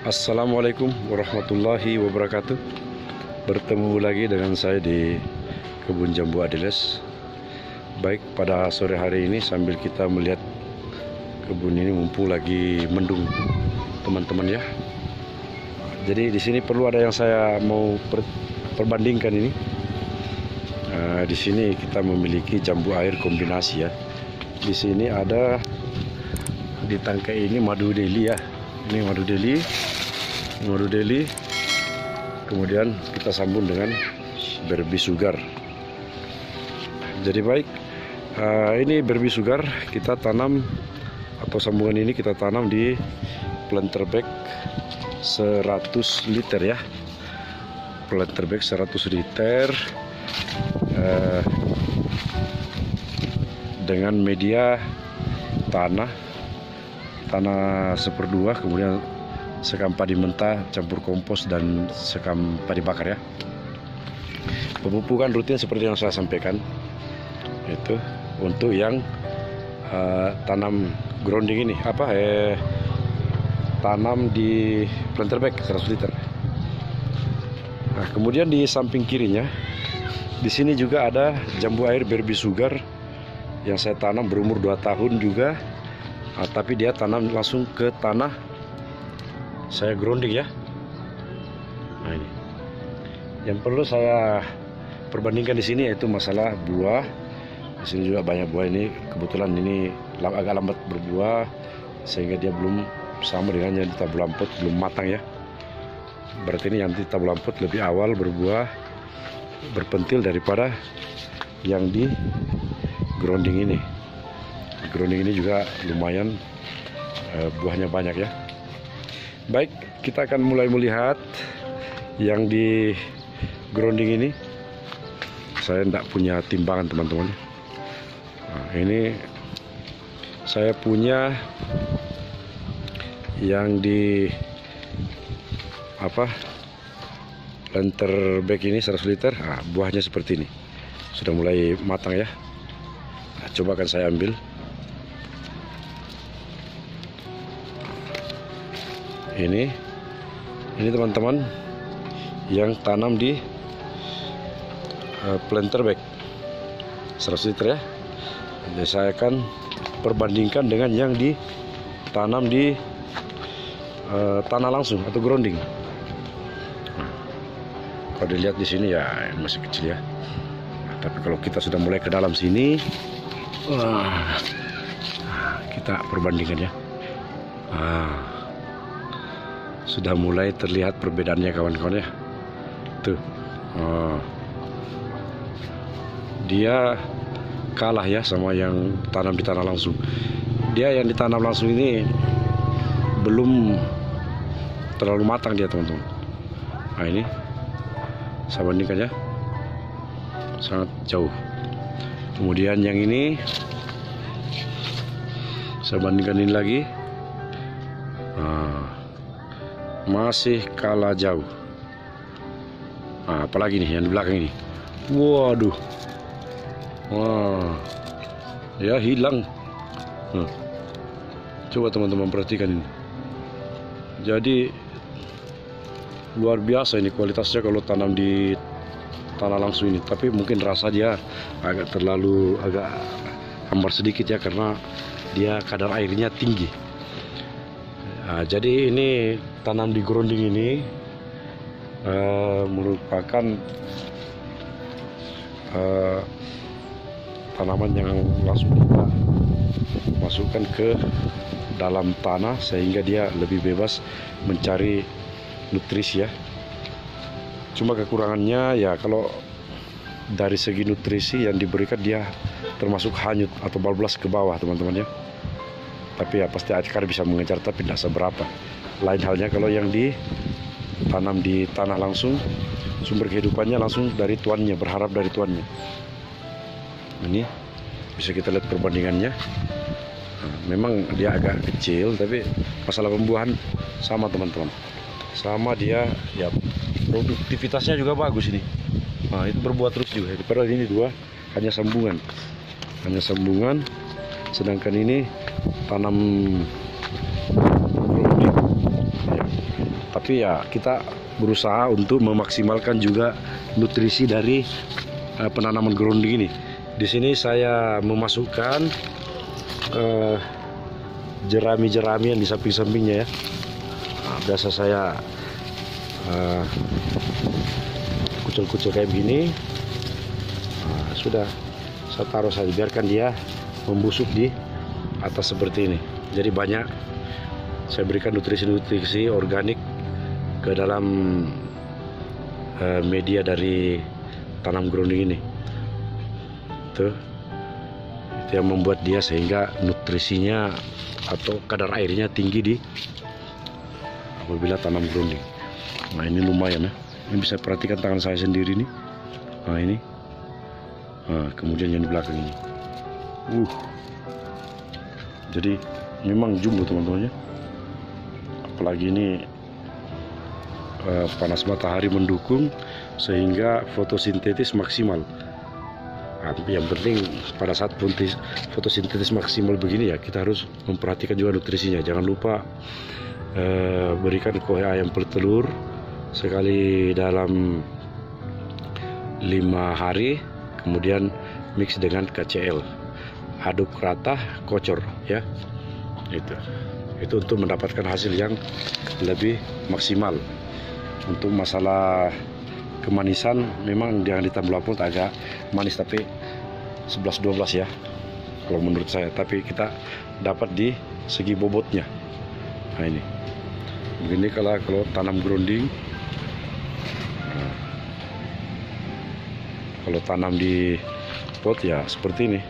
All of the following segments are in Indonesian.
Assalamualaikum warahmatullahi wabarakatuh. Bertemu lagi dengan saya di kebun jambu Adeles. Baik, pada sore hari ini sambil kita melihat kebun ini mumpung lagi mendung, teman-teman ya. Jadi di sini perlu ada yang saya mau perbandingkan ini. Di sini kita memiliki jambu air kombinasi ya. Di sini ada di tangkai ini madu deli ya. Ini madu deli, kemudian kita sambung dengan berbi sugar. Jadi baik, ini berbi sugar kita tanam atau sambungan ini kita tanam di planter bag 100 liter ya, planter bag 100 liter dengan media tanah 1/2, kemudian sekam padi mentah campur kompos dan sekam padi bakar ya. Pemupukan rutin seperti yang saya sampaikan itu untuk yang tanam grounding ini tanam di planter bag 100 liter. Nah, kemudian di samping kirinya di sini juga ada jambu air berbi sugar yang saya tanam berumur 2 tahun juga. Tapi dia tanam langsung ke tanah saya grounding ya. Nah, ini yang perlu saya perbandingkan di sini yaitu masalah buah. Di sini juga banyak buah, ini kebetulan ini agak lambat berbuah sehingga dia belum sama dengan yang di tabu lampot, belum matang ya. Berarti ini yang di tabu lampot lebih awal berbuah, berpentil daripada yang di grounding ini. Grounding ini juga lumayan buahnya banyak ya. Baik, kita akan mulai melihat yang di grounding ini. Saya tidak punya timbangan teman-teman. Nah, ini saya punya yang di planter bag ini 100 liter. Nah, buahnya seperti ini, sudah mulai matang ya. Nah, coba akan saya ambil. Ini teman-teman yang tanam di planter bag 100 liter ya. Jadi saya akan perbandingkan dengan yang ditanam di tanah langsung atau grounding. Kalau dilihat di sini ya masih kecil ya. Tapi kalau kita sudah mulai ke dalam sini, kita perbandingkan ya. Sudah mulai terlihat perbedaannya kawan-kawan ya. Tuh, dia kalah ya sama yang tanam di tanah langsung. Dia yang ditanam langsung ini belum terlalu matang dia teman-teman. Nah, ini saya bandingkan ya, sangat jauh. Kemudian yang ini saya bandingkan ini lagi, masih kalah jauh. Nah, apalagi nih yang di belakang ini, waduh, wah, ya hilang. Coba teman-teman perhatikan ini. Jadi luar biasa ini kualitasnya kalau tanam di tanah langsung ini. Tapi mungkin rasa dia agak hambar sedikit ya, karena dia kadar airnya tinggi. Nah, jadi ini tanam di grounding ini merupakan tanaman yang langsung kita masukkan ke dalam tanah sehingga dia lebih bebas mencari nutrisi ya. Cuma kekurangannya ya kalau dari segi nutrisi yang diberikan dia termasuk hanyut atau bablas ke bawah teman-teman ya. Tapi ya pasti akar bisa mengejar, tapi tidak seberapa. Lain halnya kalau yang ditanam di tanah langsung, sumber kehidupannya langsung dari tuannya, berharap dari tuannya. Ini bisa kita lihat perbandingannya. Nah, memang dia agak kecil, tapi masalah pembuahan sama teman-teman. Sama dia ya, produktivitasnya juga bagus ini. Nah, itu berbuah terus juga. Padahal ini dua hanya sambungan. Sedangkan ini tanam grounding. Tapi ya kita berusaha untuk memaksimalkan juga nutrisi dari penanaman grounding ini. Di sini saya memasukkan jerami-jerami yang di samping-sampingnya ya. Nah, biasa saya kucil-kucil kayak begini. Nah, sudah saya taruh saja, biarkan dia membusuk di atas seperti ini. Jadi banyak saya berikan nutrisi-nutrisi organik ke dalam media dari tanam grounding ini. Itu yang membuat dia sehingga nutrisinya atau kadar airnya tinggi di apabila tanam grounding. Nah ini lumayan ya. Ini bisa perhatikan tangan saya sendiri nih. Nah ini. Nah, kemudian yang di belakang ini. Jadi memang jumbo teman-teman ya. Apalagi ini panas matahari mendukung sehingga fotosintesis maksimal. Tapi yang penting pada saat fotosintesis maksimal begini ya, kita harus memperhatikan juga nutrisinya. Jangan lupa berikan kue ayam petelur sekali dalam 5 hari, kemudian mix dengan KCl, aduk rata, kocor ya. Itu untuk mendapatkan hasil yang lebih maksimal. Untuk masalah kemanisan memang yang di Tambulamput agak manis, tapi 11-12 ya kalau menurut saya. Tapi kita dapat di segi bobotnya. Nah ini begini kalau tanam grounding. Nah, kalau tanam di pot ya seperti ini.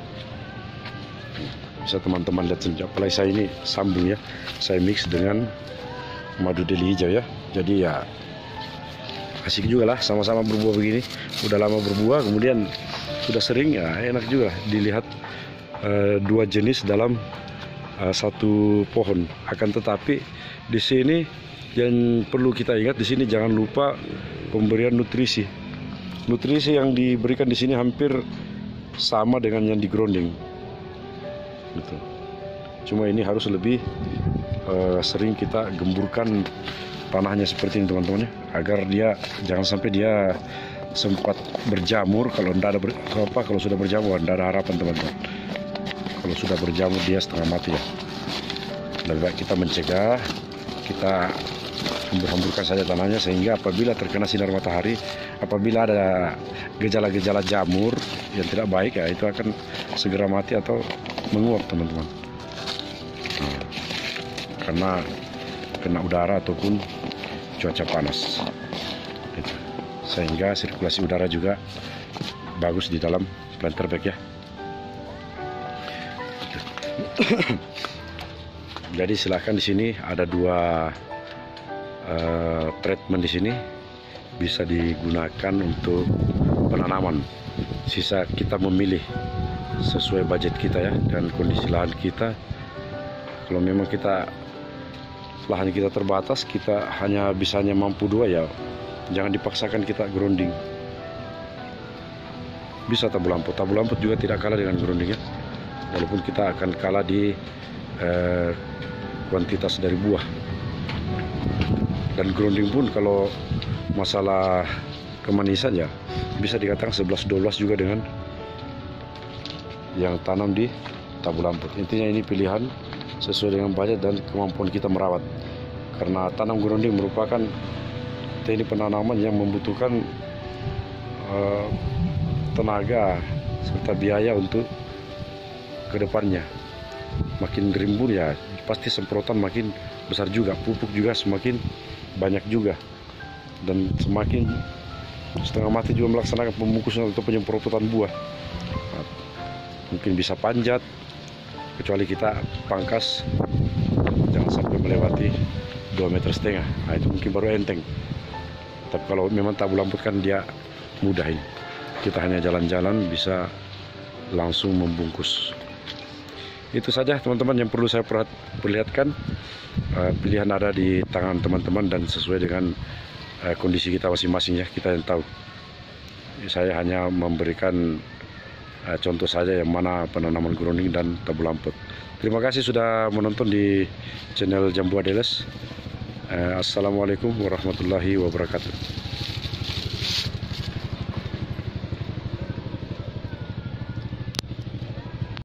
Bisa teman-teman lihat sendiri. Apalagi saya ini sambung ya, saya mix dengan madu deli hijau ya. Jadi ya asik juga lah, sama-sama berbuah begini. Udah lama berbuah, kemudian sudah sering ya, enak juga dilihat dua jenis dalam satu pohon. Akan tetapi di sini yang perlu kita ingat, di sini jangan lupa pemberian nutrisi. Nutrisi yang diberikan di sini hampir sama dengan yang di grounding. Gitu. Cuma ini harus lebih sering kita gemburkan tanahnya seperti ini teman-teman ya, agar dia jangan sampai dia sempat berjamur. Kalau kalau sudah berjamur tidak ada harapan teman-teman. Kalau sudah berjamur dia setengah mati ya. Lebih baik kita mencegah, kita hambur-hamburkan saja tanahnya, sehingga apabila terkena sinar matahari, apabila ada gejala-gejala jamur yang tidak baik ya, itu akan segera mati atau menguap teman-teman. Nah, karena kena udara ataupun cuaca panas itu. Sehingga sirkulasi udara juga bagus di dalam planter bag ya. Jadi silahkan, di sini ada 2 treatment di sini bisa digunakan untuk penanaman. Sisa kita memilih sesuai budget kita ya, dan kondisi lahan kita. Kalau memang lahan kita terbatas, kita bisanya mampu 2 ya, jangan dipaksakan kita grounding. Bisa Tambulamput juga tidak kalah dengan grounding ya, walaupun kita akan kalah di kuantitas dari buah. Dan grounding pun kalau masalah kemanisan ya bisa dikatakan 11-12 juga dengan yang tanam di Tambulamput. Intinya ini pilihan sesuai dengan budget dan kemampuan kita merawat. Karena tanam grounding merupakan teknik penanaman yang membutuhkan tenaga serta biaya untuk kedepannya. Makin rimbun ya pasti semprotan makin besar juga, pupuk juga semakin banyak juga, dan semakin setengah mati juga melaksanakan pembungkusan atau penyemprotan buah. Nah, mungkin bisa panjat, kecuali kita pangkas jangan sampai melewati 2,5 meter. Nah itu mungkin baru enteng. Tapi kalau memang Tambulamput kan dia mudah ini, kita hanya jalan-jalan bisa langsung membungkus. Itu saja teman-teman yang perlu saya perlihatkan. Pilihan ada di tangan teman-teman dan sesuai dengan kondisi kita masing-masing ya, kita yang tahu. Saya hanya memberikan contoh saja yang mana penanaman grounding dan Tambulamput. Terima kasih sudah menonton di channel Jambu Adeles. Assalamualaikum warahmatullahi wabarakatuh.